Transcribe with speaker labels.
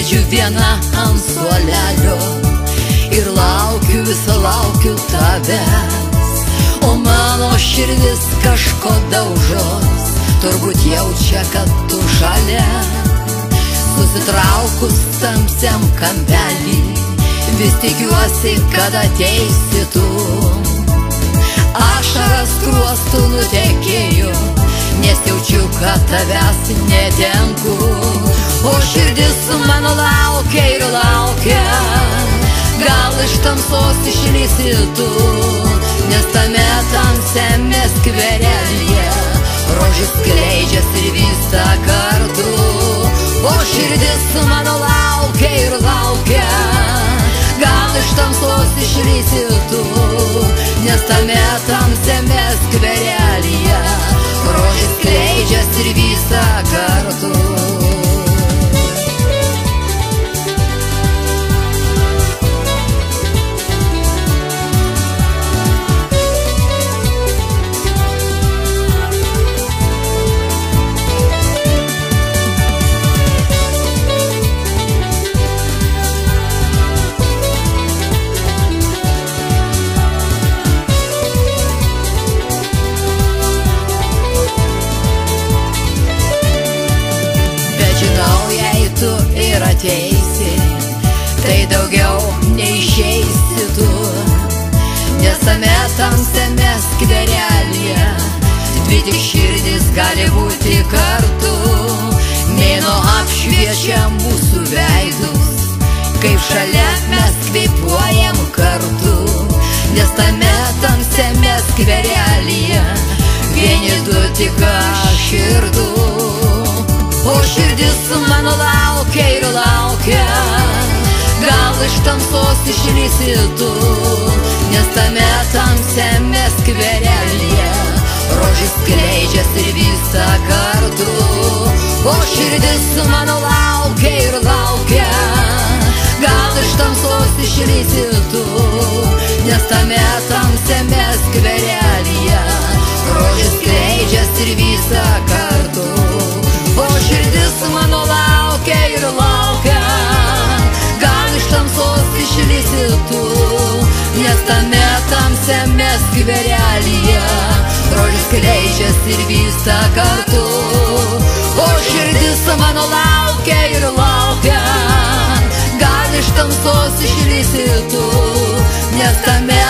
Speaker 1: sėdžiu viena ant suolelio ir laukiu, visą laukiu tavęs, o mano širdis kažko daužos, turbūt jaučia, kad tu šalia. Susitraukus tamsiam kampelį, vis tikiuosi, kad ateisi tu. Ašaras skruostų nutekėjo, nes jaučiu, kad tavęs netenku, o širdis mano laukia ir laukia. Gal iš tamsos išlysi tu, nes tame tamsiame skverelyje rožės skleidžias ir vysta kartu, o širdis mano laukia ir laukia. Gal iš tamsos išlysi tu, nes tame tamsiame skverelyje rožės skleidžias ir vysta kartu. Tu ir ateisi, tai daugiau neišeisi tu, nes tame tamsiame skverelyje dvi tik širdis gali būti kartu. Mėnuo apšviečia mūsų veidus, kaip šalia mes kvėpuojam kartu, nes tame tamsiame skverelyje vieni du tik aš ir tu, o širdis mano laukia ir laukia. Gal iš tamsos išlysi tu, nes tame tamsiame skverelyje rožės skleidžias ir vysta kartu, o širdis mano laukia ir laukia. Gal iš tamsos išlysi tu, nes tame tamsiame skverelyje rožės skleidžias ir vysta kartu, o širdis mano laukia ir laukia. Gal iš tamsos išlysi tu, nes tame tamsiame skverelyje rožės skleidžias ir vysta kartu, o širdis mano laukia ir laukia. Gal iš tamsos išlysi tu, nes tame